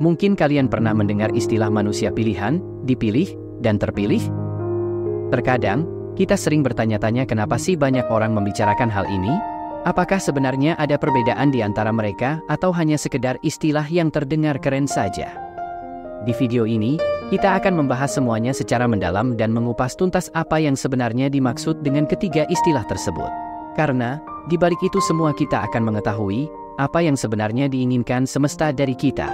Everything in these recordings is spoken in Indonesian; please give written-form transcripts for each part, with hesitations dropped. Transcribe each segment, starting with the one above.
Mungkin kalian pernah mendengar istilah manusia pilihan, dipilih, dan terpilih? Terkadang, kita sering bertanya-tanya kenapa sih banyak orang membicarakan hal ini? Apakah sebenarnya ada perbedaan di antara mereka atau hanya sekedar istilah yang terdengar keren saja? Di video ini, kita akan membahas semuanya secara mendalam dan mengupas tuntas apa yang sebenarnya dimaksud dengan ketiga istilah tersebut. Karena, di balik itu semua kita akan mengetahui apa yang sebenarnya diinginkan semesta dari kita,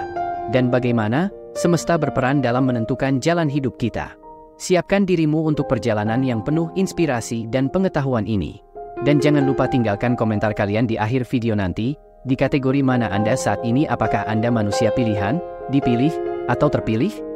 dan bagaimana semesta berperan dalam menentukan jalan hidup kita. Siapkan dirimu untuk perjalanan yang penuh inspirasi dan pengetahuan ini. Dan jangan lupa tinggalkan komentar kalian di akhir video nanti, di kategori mana Anda saat ini, apakah Anda manusia pilihan, dipilih, atau terpilih?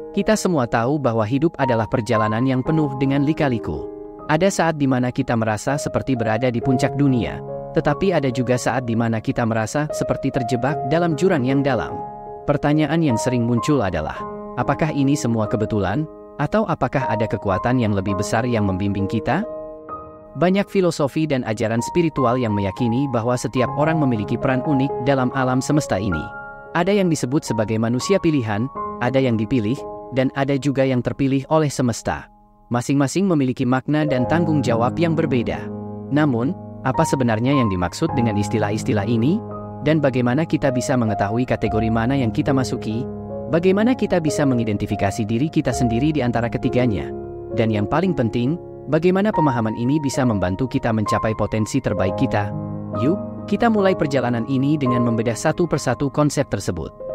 Kita semua tahu bahwa hidup adalah perjalanan yang penuh dengan lika-liku. Ada saat di mana kita merasa seperti berada di puncak dunia, tetapi ada juga saat di mana kita merasa seperti terjebak dalam jurang yang dalam. Pertanyaan yang sering muncul adalah, apakah ini semua kebetulan, atau apakah ada kekuatan yang lebih besar yang membimbing kita? Banyak filosofi dan ajaran spiritual yang meyakini bahwa setiap orang memiliki peran unik dalam alam semesta ini. Ada yang disebut sebagai manusia pilihan, ada yang dipilih, dan ada juga yang terpilih oleh semesta. Masing-masing memiliki makna dan tanggung jawab yang berbeda. Namun, apa sebenarnya yang dimaksud dengan istilah-istilah ini? Dan bagaimana kita bisa mengetahui kategori mana yang kita masuki? Bagaimana kita bisa mengidentifikasi diri kita sendiri di antara ketiganya? Dan yang paling penting, bagaimana pemahaman ini bisa membantu kita mencapai potensi terbaik kita? Yuk, kita mulai perjalanan ini dengan membedah satu persatu konsep tersebut.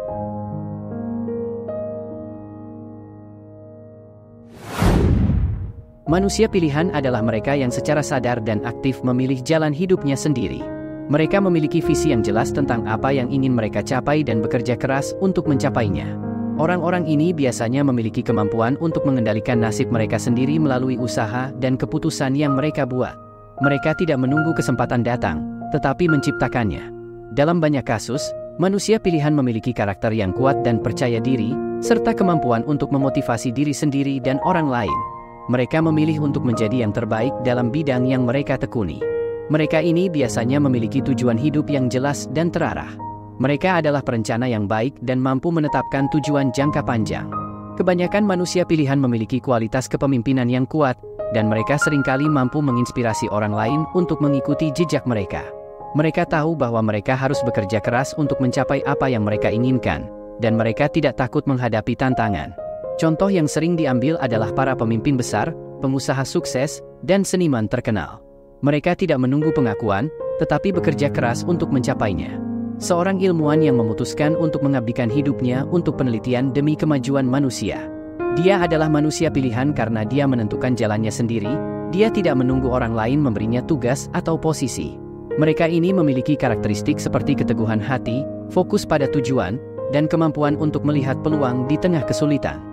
Manusia pilihan adalah mereka yang secara sadar dan aktif memilih jalan hidupnya sendiri. Mereka memiliki visi yang jelas tentang apa yang ingin mereka capai dan bekerja keras untuk mencapainya. Orang-orang ini biasanya memiliki kemampuan untuk mengendalikan nasib mereka sendiri melalui usaha dan keputusan yang mereka buat. Mereka tidak menunggu kesempatan datang, tetapi menciptakannya. Dalam banyak kasus, manusia pilihan memiliki karakter yang kuat dan percaya diri, serta kemampuan untuk memotivasi diri sendiri dan orang lain. Mereka memilih untuk menjadi yang terbaik dalam bidang yang mereka tekuni. Mereka ini biasanya memiliki tujuan hidup yang jelas dan terarah. Mereka adalah perencana yang baik dan mampu menetapkan tujuan jangka panjang. Kebanyakan manusia pilihan memiliki kualitas kepemimpinan yang kuat, dan mereka seringkali mampu menginspirasi orang lain untuk mengikuti jejak mereka. Mereka tahu bahwa mereka harus bekerja keras untuk mencapai apa yang mereka inginkan, dan mereka tidak takut menghadapi tantangan. Contoh yang sering diambil adalah para pemimpin besar, pengusaha sukses, dan seniman terkenal. Mereka tidak menunggu pengakuan, tetapi bekerja keras untuk mencapainya. Seorang ilmuwan yang memutuskan untuk mengabdikan hidupnya untuk penelitian demi kemajuan manusia. Dia adalah manusia pilihan karena dia menentukan jalannya sendiri, dia tidak menunggu orang lain memberinya tugas atau posisi. Mereka ini memiliki karakteristik seperti keteguhan hati, fokus pada tujuan, dan kemampuan untuk melihat peluang di tengah kesulitan.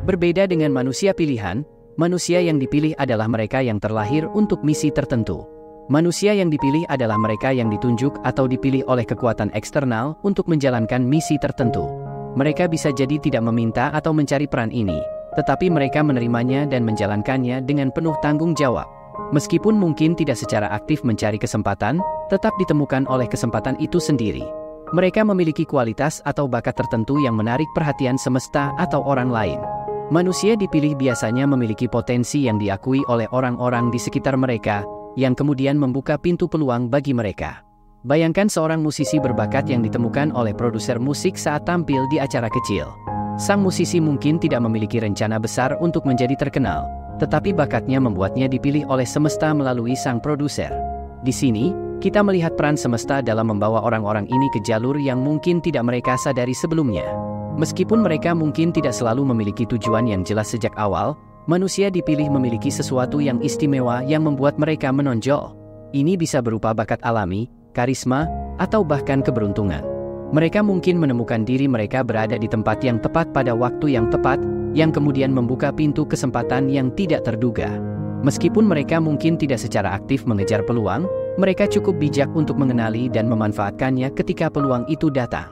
Berbeda dengan manusia pilihan, manusia yang dipilih adalah mereka yang terlahir untuk misi tertentu. Manusia yang dipilih adalah mereka yang ditunjuk atau dipilih oleh kekuatan eksternal untuk menjalankan misi tertentu. Mereka bisa jadi tidak meminta atau mencari peran ini, tetapi mereka menerimanya dan menjalankannya dengan penuh tanggung jawab. Meskipun mungkin tidak secara aktif mencari kesempatan, tetap ditemukan oleh kesempatan itu sendiri. Mereka memiliki kualitas atau bakat tertentu yang menarik perhatian semesta atau orang lain. Manusia dipilih biasanya memiliki potensi yang diakui oleh orang-orang di sekitar mereka, yang kemudian membuka pintu peluang bagi mereka. Bayangkan seorang musisi berbakat yang ditemukan oleh produser musik saat tampil di acara kecil. Sang musisi mungkin tidak memiliki rencana besar untuk menjadi terkenal, tetapi bakatnya membuatnya dipilih oleh semesta melalui sang produser. Di sini, kita melihat peran semesta dalam membawa orang-orang ini ke jalur yang mungkin tidak mereka sadari sebelumnya. Meskipun mereka mungkin tidak selalu memiliki tujuan yang jelas sejak awal, manusia dipilih memiliki sesuatu yang istimewa yang membuat mereka menonjol. Ini bisa berupa bakat alami, karisma, atau bahkan keberuntungan. Mereka mungkin menemukan diri mereka berada di tempat yang tepat pada waktu yang tepat, yang kemudian membuka pintu kesempatan yang tidak terduga. Meskipun mereka mungkin tidak secara aktif mengejar peluang, Mereka cukup bijak untuk mengenali dan memanfaatkannya ketika peluang itu datang.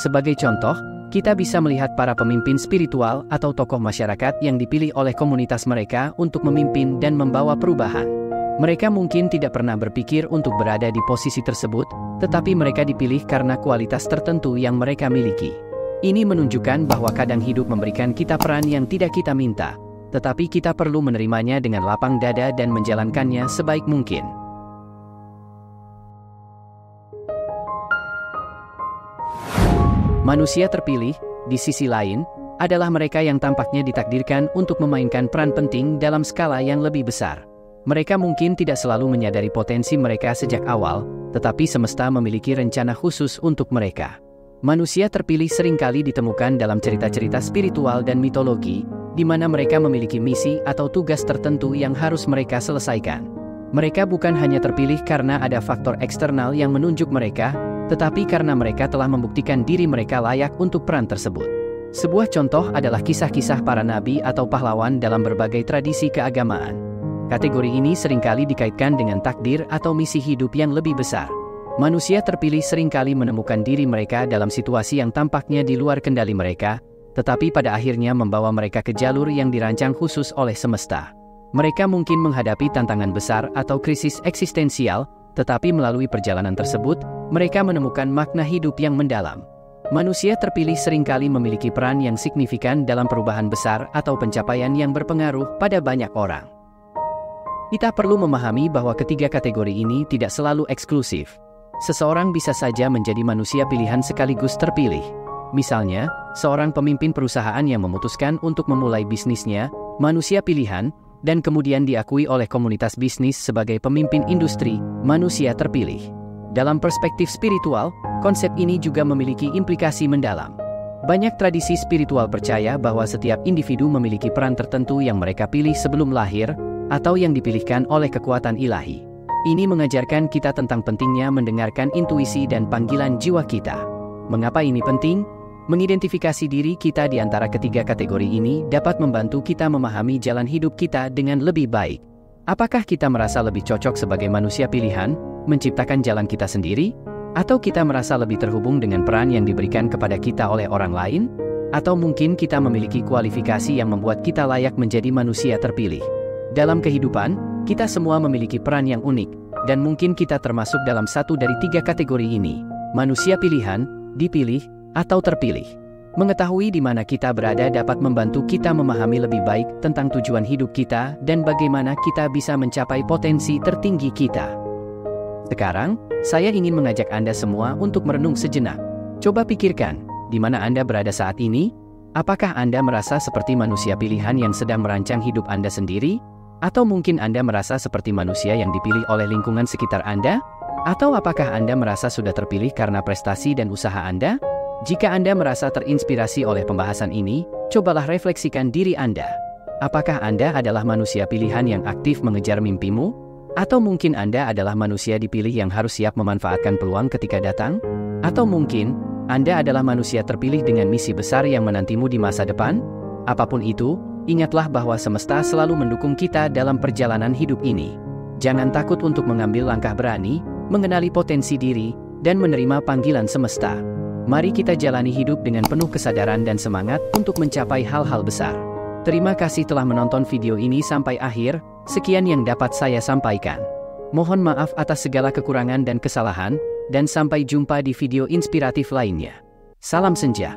Sebagai contoh, kita bisa melihat para pemimpin spiritual atau tokoh masyarakat yang dipilih oleh komunitas mereka untuk memimpin dan membawa perubahan. Mereka mungkin tidak pernah berpikir untuk berada di posisi tersebut, tetapi mereka dipilih karena kualitas tertentu yang mereka miliki. Ini menunjukkan bahwa kadang hidup memberikan kita peran yang tidak kita minta, tetapi kita perlu menerimanya dengan lapang dada dan menjalankannya sebaik mungkin. Manusia terpilih, di sisi lain, adalah mereka yang tampaknya ditakdirkan untuk memainkan peran penting dalam skala yang lebih besar. Mereka mungkin tidak selalu menyadari potensi mereka sejak awal, tetapi semesta memiliki rencana khusus untuk mereka. Manusia terpilih seringkali ditemukan dalam cerita-cerita spiritual dan mitologi, di mana mereka memiliki misi atau tugas tertentu yang harus mereka selesaikan. Mereka bukan hanya terpilih karena ada faktor eksternal yang menunjuk mereka, tetapi karena mereka telah membuktikan diri mereka layak untuk peran tersebut. Sebuah contoh adalah kisah-kisah para nabi atau pahlawan dalam berbagai tradisi keagamaan. Kategori ini seringkali dikaitkan dengan takdir atau misi hidup yang lebih besar. Manusia terpilih seringkali menemukan diri mereka dalam situasi yang tampaknya di luar kendali mereka, tetapi pada akhirnya membawa mereka ke jalur yang dirancang khusus oleh semesta. Mereka mungkin menghadapi tantangan besar atau krisis eksistensial, tetapi melalui perjalanan tersebut, mereka menemukan makna hidup yang mendalam. Manusia terpilih seringkali memiliki peran yang signifikan dalam perubahan besar atau pencapaian yang berpengaruh pada banyak orang. Kita perlu memahami bahwa ketiga kategori ini tidak selalu eksklusif. Seseorang bisa saja menjadi manusia pilihan sekaligus terpilih. Misalnya, seorang pemimpin perusahaan yang memutuskan untuk memulai bisnisnya, manusia pilihan, dan kemudian diakui oleh komunitas bisnis sebagai pemimpin industri, manusia terpilih. Dalam perspektif spiritual, konsep ini juga memiliki implikasi mendalam. Banyak tradisi spiritual percaya bahwa setiap individu memiliki peran tertentu yang mereka pilih sebelum lahir, atau yang dipilihkan oleh kekuatan ilahi. Ini mengajarkan kita tentang pentingnya mendengarkan intuisi dan panggilan jiwa kita. Mengapa ini penting? Mengidentifikasi diri kita di antara ketiga kategori ini dapat membantu kita memahami jalan hidup kita dengan lebih baik. Apakah kita merasa lebih cocok sebagai manusia pilihan, menciptakan jalan kita sendiri? Atau kita merasa lebih terhubung dengan peran yang diberikan kepada kita oleh orang lain? Atau mungkin kita memiliki kualifikasi yang membuat kita layak menjadi manusia terpilih? Dalam kehidupan, kita semua memiliki peran yang unik, dan mungkin kita termasuk dalam satu dari tiga kategori ini: manusia pilihan, dipilih, atau terpilih. Mengetahui di mana kita berada dapat membantu kita memahami lebih baik tentang tujuan hidup kita dan bagaimana kita bisa mencapai potensi tertinggi kita. Sekarang, saya ingin mengajak Anda semua untuk merenung sejenak. Coba pikirkan, di mana Anda berada saat ini? Apakah Anda merasa seperti manusia pilihan yang sedang merancang hidup Anda sendiri? Atau mungkin Anda merasa seperti manusia yang dipilih oleh lingkungan sekitar Anda? Atau apakah Anda merasa sudah terpilih karena prestasi dan usaha Anda? Jika Anda merasa terinspirasi oleh pembahasan ini, cobalah refleksikan diri Anda. Apakah Anda adalah manusia pilihan yang aktif mengejar mimpimu? Atau mungkin Anda adalah manusia dipilih yang harus siap memanfaatkan peluang ketika datang? Atau mungkin Anda adalah manusia terpilih dengan misi besar yang menantimu di masa depan? Apapun itu, ingatlah bahwa semesta selalu mendukung kita dalam perjalanan hidup ini. Jangan takut untuk mengambil langkah berani, mengenali potensi diri, dan menerima panggilan semesta. Mari kita jalani hidup dengan penuh kesadaran dan semangat untuk mencapai hal-hal besar. Terima kasih telah menonton video ini sampai akhir. Sekian yang dapat saya sampaikan. Mohon maaf atas segala kekurangan dan kesalahan, dan sampai jumpa di video inspiratif lainnya. Salam senja.